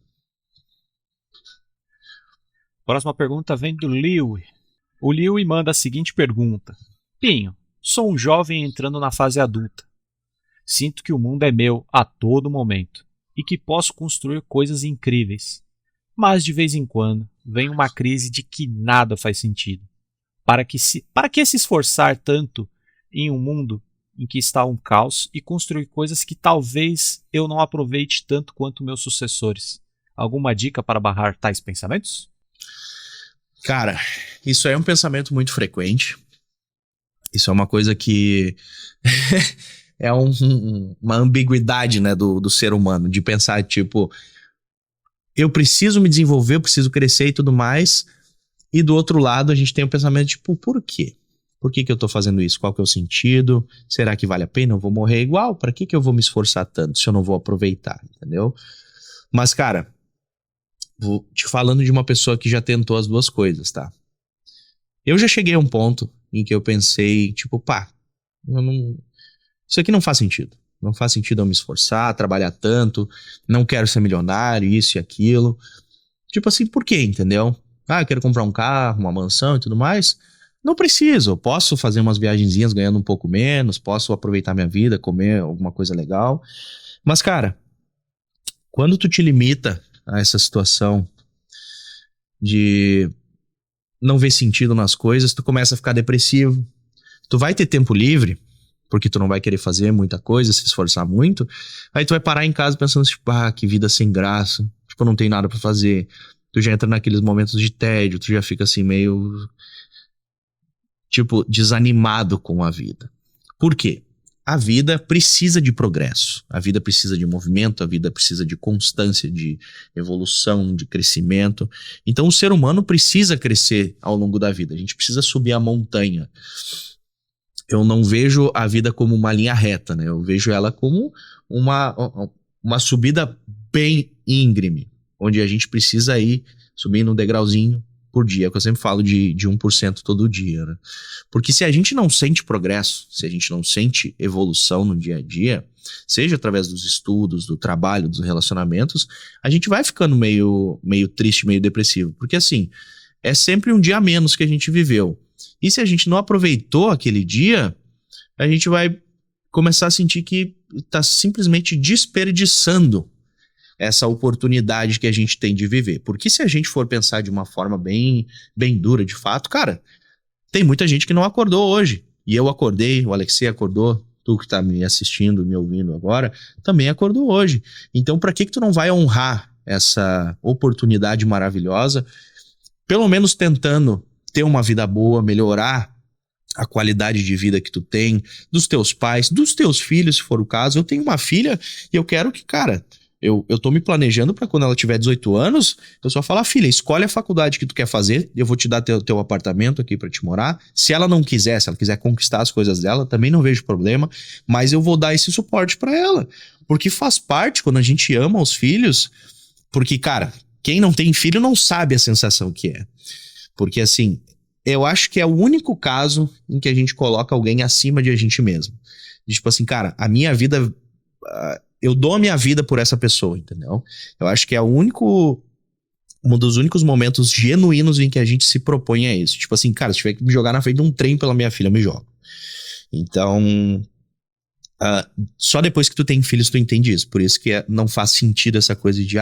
Próxima pergunta vem do Liu. O Liu manda a seguinte pergunta. Pinho, sou um jovem entrando na fase adulta. Sinto que o mundo é meu a todo momento e que posso construir coisas incríveis. Mas de vez em quando vem uma crise de que nada faz sentido. Para que se esforçar tanto em um mundo em que está um caos e construir coisas que talvez eu não aproveite tanto quanto meus sucessores? Alguma dica para barrar tais pensamentos? Cara, isso é um pensamento muito frequente. Isso é uma coisa que é uma ambiguidade, né, do ser humano, de pensar, tipo, eu preciso me desenvolver, eu preciso crescer e tudo mais, e do outro lado a gente tem o pensamento, tipo, por quê? Por que eu tô fazendo isso? Qual que é o sentido? Será que vale a pena? Eu vou morrer igual? Pra que eu vou me esforçar tanto se eu não vou aproveitar, entendeu? Mas, cara, vou te falando de uma pessoa que já tentou as duas coisas, tá? Eu já cheguei a um ponto em que eu pensei, tipo, isso aqui não faz sentido. Não faz sentido eu me esforçar, trabalhar tanto, não quero ser milionário, isso e aquilo. Tipo assim, por quê, entendeu? Eu quero comprar um carro, uma mansão e tudo mais. Não preciso, eu posso fazer umas viagenzinhas ganhando um pouco menos, posso aproveitar minha vida, comer alguma coisa legal. Mas, cara, quando tu te limita a essa situação de não ver sentido nas coisas, tu começa a ficar depressivo. Tu vai ter tempo livre, porque tu não vai querer fazer muita coisa, se esforçar muito. Aí tu vai parar em casa pensando, tipo, que vida sem graça. Tipo, não tem nada pra fazer. Tu já entra naqueles momentos de tédio, tu já fica assim meio, tipo, desanimado com a vida. Por quê? A vida precisa de progresso, a vida precisa de movimento, a vida precisa de constância, de evolução, de crescimento. Então o ser humano precisa crescer ao longo da vida, a gente precisa subir a montanha. Eu não vejo a vida como uma linha reta, né? Eu vejo ela como uma subida bem íngreme, onde a gente precisa ir subindo um degrauzinho por dia, que eu sempre falo de 1% todo dia, né? Porque se a gente não sente progresso, se a gente não sente evolução no dia a dia, seja através dos estudos, do trabalho, dos relacionamentos, a gente vai ficando meio triste, meio depressivo. Porque assim, é sempre um dia a menos que a gente viveu. E se a gente não aproveitou aquele dia, a gente vai começar a sentir que está simplesmente desperdiçando essa oportunidade que a gente tem de viver. Porque se a gente for pensar de uma forma bem dura, de fato, cara, tem muita gente que não acordou hoje. E eu acordei, o Alexei acordou, tu que tá me assistindo, me ouvindo agora, também acordou hoje. Então, pra que tu não vai honrar essa oportunidade maravilhosa, pelo menos tentando ter uma vida boa, melhorar a qualidade de vida que tu tem, dos teus pais, dos teus filhos, se for o caso. Eu tenho uma filha e eu quero que, cara, eu tô me planejando pra quando ela tiver 18 anos, eu só falar, filha, escolhe a faculdade que tu quer fazer, eu vou te dar teu apartamento aqui pra te morar. Se ela não quiser, se ela quiser conquistar as coisas dela, também não vejo problema, mas eu vou dar esse suporte pra ela. Porque faz parte, quando a gente ama os filhos, porque, cara, quem não tem filho não sabe a sensação que é. Porque, assim, eu acho que é o único caso em que a gente coloca alguém acima de a gente mesmo. Tipo assim, cara, a minha vida... eu dou a minha vida por essa pessoa, entendeu? Eu acho que é um dos únicos momentos genuínos em que a gente se propõe a isso. Tipo assim, cara, se tiver que me jogar na frente de um trem pela minha filha, eu me jogo. Então, só depois que tu tem filhos tu entende isso. Por isso que não faz sentido essa coisa de,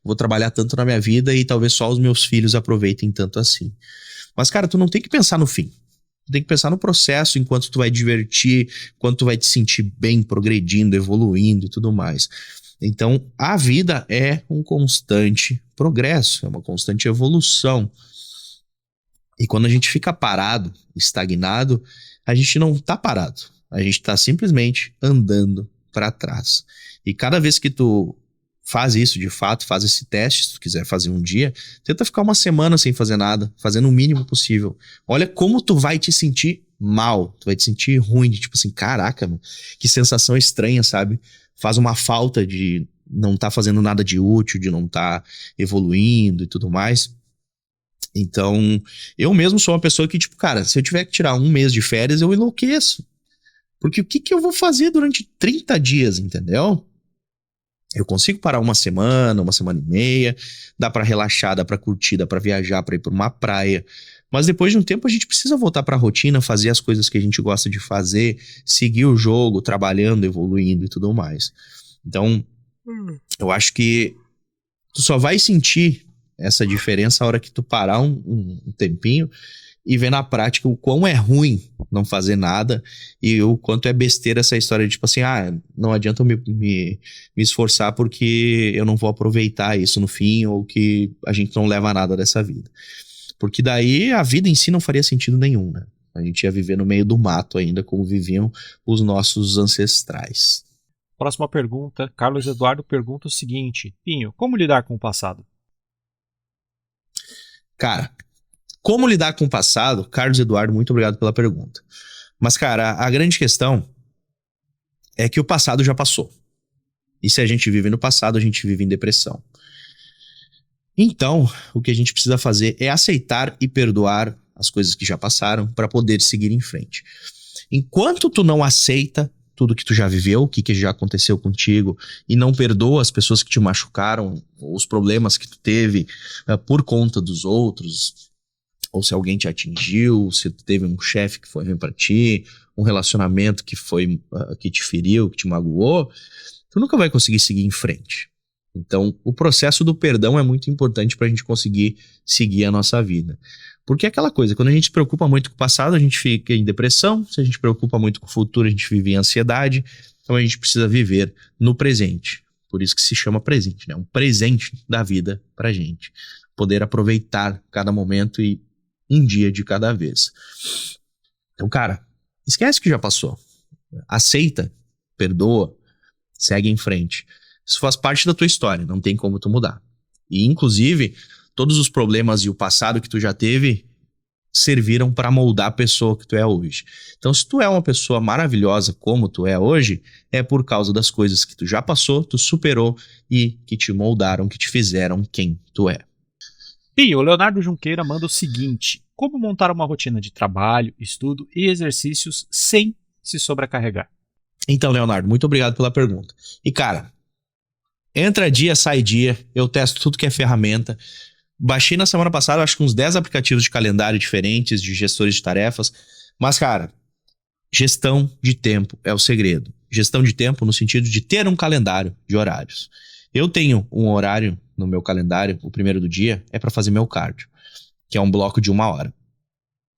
vou trabalhar tanto na minha vida e talvez só os meus filhos aproveitem tanto assim. Mas, cara, tu não tem que pensar no fim. Tu tem que pensar no processo, enquanto tu vai divertir, enquanto tu vai te sentir bem, progredindo, evoluindo e tudo mais. Então, a vida é um constante progresso, é uma constante evolução. E quando a gente fica parado, estagnado, a gente não tá parado. A gente tá simplesmente andando para trás. E cada vez que tu faz isso de fato, faz esse teste, se tu quiser fazer um dia, tenta ficar uma semana sem fazer nada, fazendo o mínimo possível. Olha como tu vai te sentir mal, tu vai te sentir ruim, de tipo assim, caraca, mano, que sensação estranha, sabe? Faz uma falta de não tá fazendo nada de útil, de não tá evoluindo e tudo mais. Então, eu mesmo sou uma pessoa que, tipo, cara, se eu tiver que tirar um mês de férias, eu enlouqueço. Porque o que eu vou fazer durante 30 dias, entendeu? Eu consigo parar uma semana e meia, dá pra relaxar, dá pra curtir, dá pra viajar, pra ir pra uma praia. Mas depois de um tempo a gente precisa voltar pra rotina, fazer as coisas que a gente gosta de fazer, seguir o jogo, trabalhando, evoluindo e tudo mais. Então, eu acho que tu só vai sentir essa diferença a hora que tu parar um tempinho e ver na prática o quão é ruim não fazer nada e o quanto é besteira essa história de tipo assim, não adianta eu me esforçar porque eu não vou aproveitar isso no fim ou que a gente não leva nada dessa vida. Porque daí a vida em si não faria sentido nenhum, né? A gente ia viver no meio do mato ainda, como viviam os nossos ancestrais. Próxima pergunta, Carlos Eduardo pergunta o seguinte: Pinho, como lidar com o passado? Cara, como lidar com o passado? Carlos Eduardo, muito obrigado pela pergunta. Mas, cara, a grande questão é que o passado já passou. E se a gente vive no passado, a gente vive em depressão. Então, o que a gente precisa fazer é aceitar e perdoar as coisas que já passaram para poder seguir em frente. Enquanto tu não aceita tudo que tu já viveu, o que já aconteceu contigo, e não perdoa as pessoas que te machucaram, os problemas que tu teve por conta dos outros, ou se alguém te atingiu, se tu teve um chefe que foi ruim pra ti, um relacionamento que foi que te feriu, que te magoou, tu nunca vai conseguir seguir em frente. Então, o processo do perdão é muito importante pra gente conseguir seguir a nossa vida. Porque é aquela coisa, quando a gente se preocupa muito com o passado, a gente fica em depressão, se a gente se preocupa muito com o futuro, a gente vive em ansiedade, então a gente precisa viver no presente. Por isso que se chama presente, né? Um presente da vida pra gente. Poder aproveitar cada momento e um dia de cada vez. Então, cara, esquece que já passou. Aceita, perdoa, segue em frente. Isso faz parte da tua história, não tem como tu mudar. E, inclusive, todos os problemas e o passado que tu já teve serviram para moldar a pessoa que tu é hoje. Então, se tu é uma pessoa maravilhosa como tu é hoje, é por causa das coisas que tu já passou, tu superou e que te moldaram, que te fizeram quem tu é. E o Leonardo Junqueira manda o seguinte: como montar uma rotina de trabalho, estudo e exercícios sem se sobrecarregar? Então, Leonardo, muito obrigado pela pergunta. E, cara, entra dia, sai dia, eu testo tudo que é ferramenta. Baixei na semana passada, acho que uns 10 aplicativos de calendário diferentes, de gestores de tarefas. Mas, cara, gestão de tempo é o segredo. Gestão de tempo no sentido de ter um calendário de horários. Eu tenho um horário no meu calendário, o primeiro do dia, é para fazer meu cardio, que é um bloco de 1 hora.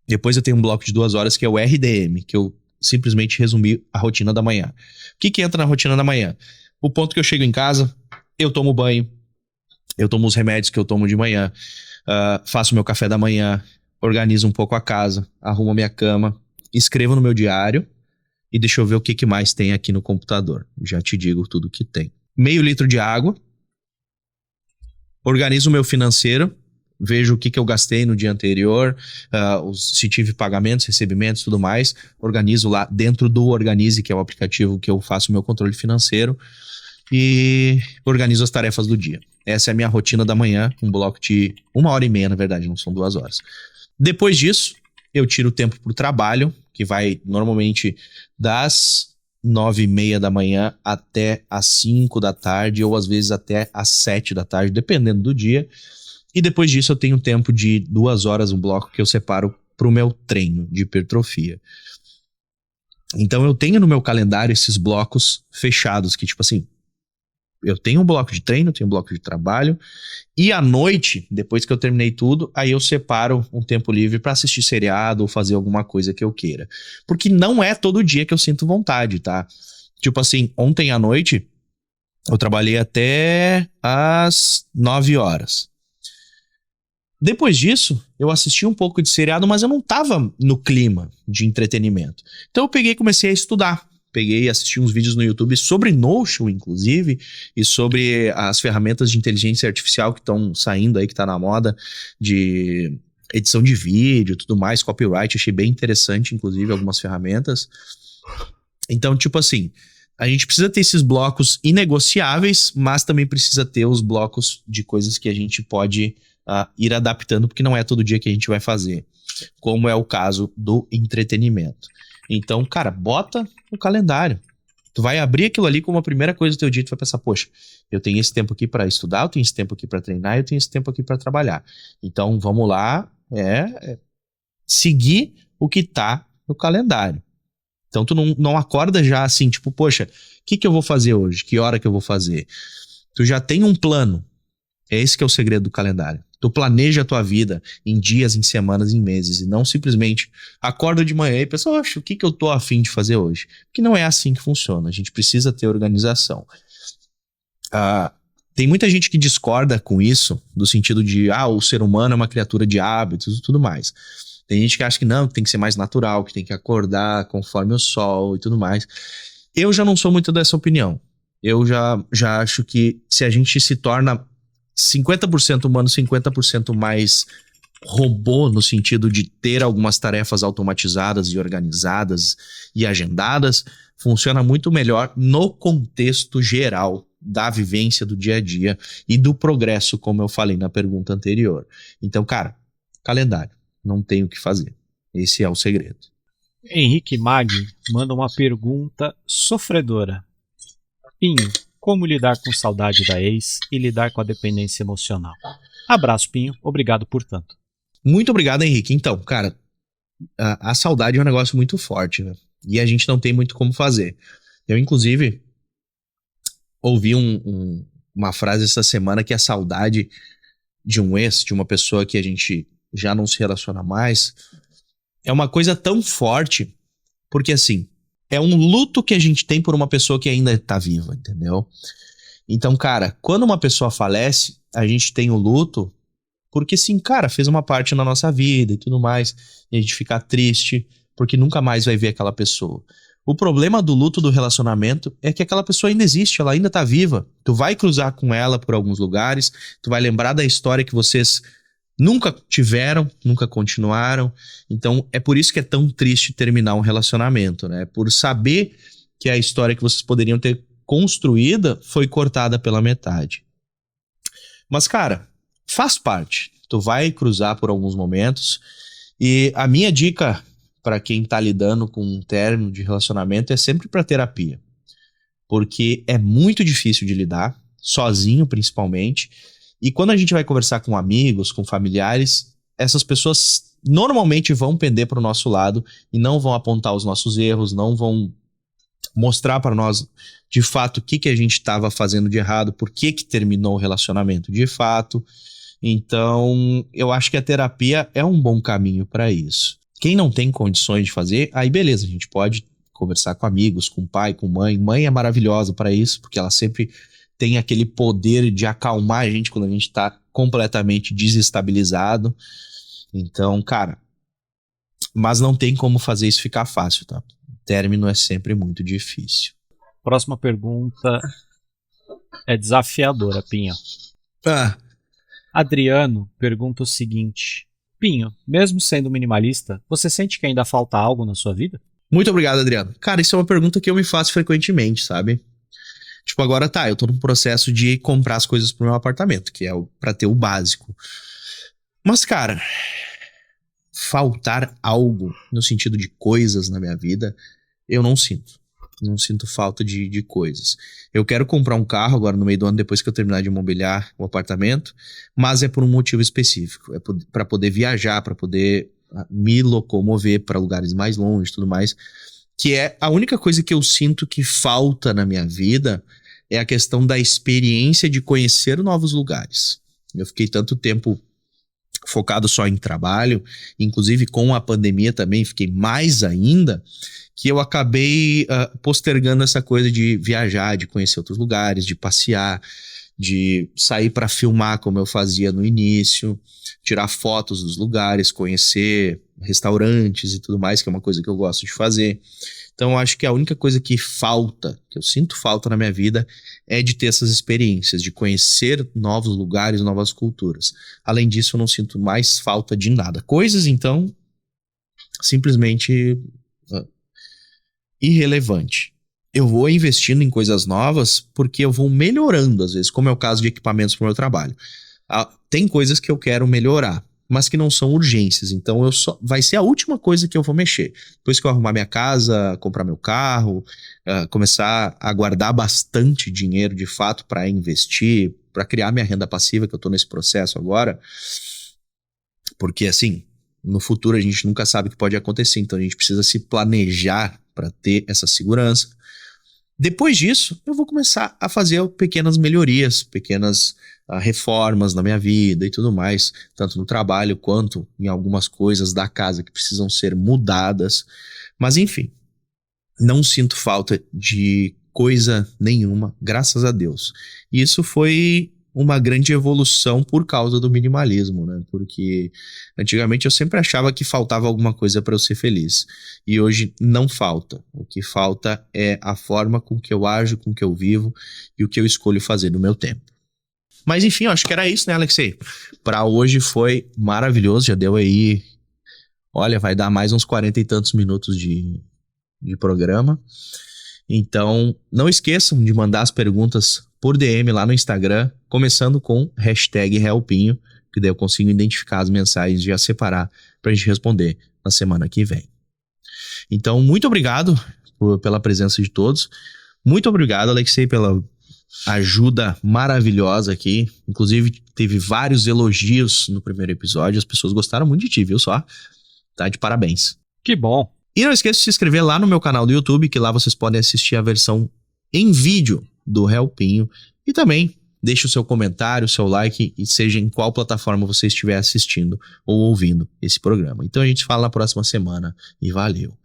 Depois eu tenho um bloco de 2 horas, que é o RDM, que eu simplesmente resumi a rotina da manhã. O que entra na rotina da manhã? O ponto que eu chego em casa, eu tomo banho, eu tomo os remédios que eu tomo de manhã, faço meu café da manhã, organizo um pouco a casa, arrumo a minha cama, escrevo no meu diário e deixa eu ver o que mais tem aqui no computador. Já te digo tudo que tem. Meio litro de água, organizo o meu financeiro, vejo o que eu gastei no dia anterior, se tive pagamentos, recebimentos e tudo mais, organizo lá dentro do Organize, que é o aplicativo que eu faço o meu controle financeiro, e organizo as tarefas do dia. Essa é a minha rotina da manhã, um bloco de 1 hora e meia, na verdade, não são 2 horas. Depois disso, Eu tiro tempo pro trabalho, que vai normalmente das 9:30 da manhã até as 5 da tarde, ou às vezes até as 7 da tarde, dependendo do dia. E depois disso eu tenho tempo de 2 horas, um bloco que eu separo pro meu treino de hipertrofia. Então eu tenho no meu calendário esses blocos fechados, que tipo assim, eu tenho um bloco de treino, tenho um bloco de trabalho, e à noite, depois que eu terminei tudo, aí eu separo um tempo livre pra assistir seriado ou fazer alguma coisa que eu queira. Porque não é todo dia que eu sinto vontade, tá? Tipo assim, ontem à noite eu trabalhei até às 9 horas. Depois disso, eu assisti um pouco de seriado, mas eu não tava no clima de entretenimento. Então eu peguei e comecei a estudar. Peguei e assisti uns vídeos no YouTube sobre Notion, inclusive, e sobre as ferramentas de inteligência artificial que estão saindo aí, que tá na moda, de edição de vídeo e tudo mais, copyright. Achei bem interessante, inclusive, algumas ferramentas. Então, tipo assim, a gente precisa ter esses blocos inegociáveis, mas também precisa ter os blocos de coisas que a gente pode ir adaptando, porque não é todo dia que a gente vai fazer, como é o caso do entretenimento. Então, cara, bota no calendário. Tu vai abrir aquilo ali como a primeira coisa do teu dia, tu vai pensar, poxa, eu tenho esse tempo aqui pra estudar, eu tenho esse tempo aqui pra treinar, eu tenho esse tempo aqui pra trabalhar. Então, vamos lá, seguir o que tá no calendário. Então, tu não acorda já assim, tipo, poxa, o que eu vou fazer hoje? Que hora que eu vou fazer? Tu já tem um plano. É esse que é o segredo do calendário. Tu planeja a tua vida em dias, em semanas, em meses, e não simplesmente acorda de manhã e pensa, oxe, o que eu tô a fim de fazer hoje? Porque não é assim que funciona, a gente precisa ter organização. Tem muita gente que discorda com isso, no sentido de, o ser humano é uma criatura de hábitos e tudo mais. Tem gente que acha que não, que tem que ser mais natural, que tem que acordar conforme o sol e tudo mais. Eu já não sou muito dessa opinião. Eu já acho que se a gente se torna 50% humano, 50% mais robô, no sentido de ter algumas tarefas automatizadas e organizadas e agendadas, funciona muito melhor no contexto geral da vivência do dia a dia e do progresso, como eu falei na pergunta anterior. Então, cara, calendário, não tem o que fazer. Esse é o segredo. Henrique Mag manda uma pergunta sofredora. Pinho, como lidar com saudade da ex e lidar com a dependência emocional? Abraço, Pinho. Obrigado por tanto. Muito obrigado, Henrique. Então, cara, a saudade é um negócio muito forte, né? E a gente não tem muito como fazer. Eu, inclusive, ouvi uma frase essa semana que a saudade de um ex, de uma pessoa que a gente já não se relaciona mais, é uma coisa tão forte, porque assim, é um luto que a gente tem por uma pessoa que ainda tá viva, entendeu? Então, cara, quando uma pessoa falece, a gente tem o luto porque, sim, cara, fez uma parte na nossa vida e tudo mais, e a gente fica triste porque nunca mais vai ver aquela pessoa. O problema do luto do relacionamento é que aquela pessoa ainda existe, ela ainda tá viva. Tu vai cruzar com ela por alguns lugares, tu vai lembrar da história que vocês nunca tiveram, nunca continuaram. Então é por isso que é tão triste terminar um relacionamento, né? Por saber que a história que vocês poderiam ter construída foi cortada pela metade. Mas, cara, faz parte. Tu vai cruzar por alguns momentos. E a minha dica para quem tá lidando com um término de relacionamento é sempre pra terapia. Porque é muito difícil de lidar, sozinho principalmente. E quando a gente vai conversar com amigos, com familiares, essas pessoas normalmente vão pender pro nosso lado e não vão apontar os nossos erros, não vão mostrar para nós de fato o que a gente estava fazendo de errado, por que terminou o relacionamento de fato. Então, eu acho que a terapia é um bom caminho para isso. Quem não tem condições de fazer, aí beleza, a gente pode conversar com amigos, com pai, com mãe. Mãe é maravilhosa para isso, porque ela sempre tem aquele poder de acalmar a gente quando a gente tá completamente desestabilizado. Então, cara, mas não tem como fazer isso ficar fácil, tá? O término é sempre muito difícil. Próxima pergunta é desafiadora, Pinho. Adriano pergunta o seguinte: Pinho, mesmo sendo minimalista, você sente que ainda falta algo na sua vida? Muito obrigado, Adriano. Cara, isso é uma pergunta que eu me faço frequentemente, sabe? Tipo, agora eu tô num processo de comprar as coisas pro meu apartamento, que é pra ter o básico. Mas, cara, faltar algo no sentido de coisas na minha vida, eu não sinto. Não sinto falta de coisas. Eu quero comprar um carro agora no meio do ano, depois que eu terminar de imobiliar o apartamento, mas é por um motivo específico. É para poder viajar, para poder me locomover para lugares mais longe e tudo mais. Que é a única coisa que eu sinto que falta na minha vida é a questão da experiência de conhecer novos lugares. Eu fiquei tanto tempo focado só em trabalho, inclusive com a pandemia também fiquei mais ainda, que eu acabei postergando essa coisa de viajar, de conhecer outros lugares, de passear, de sair para filmar como eu fazia no início, tirar fotos dos lugares, conhecer restaurantes e tudo mais, que é uma coisa que eu gosto de fazer. Então eu acho que a única coisa que falta, que eu sinto falta na minha vida, é de ter essas experiências, de conhecer novos lugares, novas culturas. Além disso, eu não sinto mais falta de nada. Coisas, então, simplesmente irrelevante. Eu vou investindo em coisas novas porque eu vou melhorando, às vezes, como é o caso de equipamentos para o meu trabalho. Tem coisas que eu quero melhorar, mas que não são urgências. Então vai ser a última coisa que eu vou mexer. Depois que eu arrumar minha casa, comprar meu carro, começar a guardar bastante dinheiro de fato para investir, para criar minha renda passiva, que eu estou nesse processo agora. Porque assim, no futuro a gente nunca sabe o que pode acontecer, então a gente precisa se planejar para ter essa segurança. Depois disso, eu vou começar a fazer pequenas melhorias, pequenas reformas na minha vida e tudo mais, tanto no trabalho quanto em algumas coisas da casa que precisam ser mudadas. Mas enfim, não sinto falta de coisa nenhuma, graças a Deus. E isso foi uma grande evolução por causa do minimalismo, né? Porque antigamente eu sempre achava que faltava alguma coisa para eu ser feliz. E hoje não falta. O que falta é a forma com que eu ajo, com que eu vivo e o que eu escolho fazer no meu tempo. Mas enfim, eu acho que era isso, né, Alexei? Para hoje foi maravilhoso, já deu aí... Olha, vai dar mais uns 40 e tantos minutos de programa. Então, não esqueçam de mandar as perguntas por DM lá no Instagram, começando com #Helpinho, que daí eu consigo identificar as mensagens e já separar pra gente responder na semana que vem. Então, muito obrigado pela presença de todos. Muito obrigado, Alexei, pela ajuda maravilhosa aqui. Inclusive, teve vários elogios no primeiro episódio. As pessoas gostaram muito de ti, viu só? Tá de parabéns. Que bom. E não esqueça de se inscrever lá no meu canal do YouTube, que lá vocês podem assistir a versão em vídeo do Helpinho. E também deixe o seu comentário, o seu like, e seja em qual plataforma você estiver assistindo ou ouvindo esse programa. Então a gente se fala na próxima semana e valeu!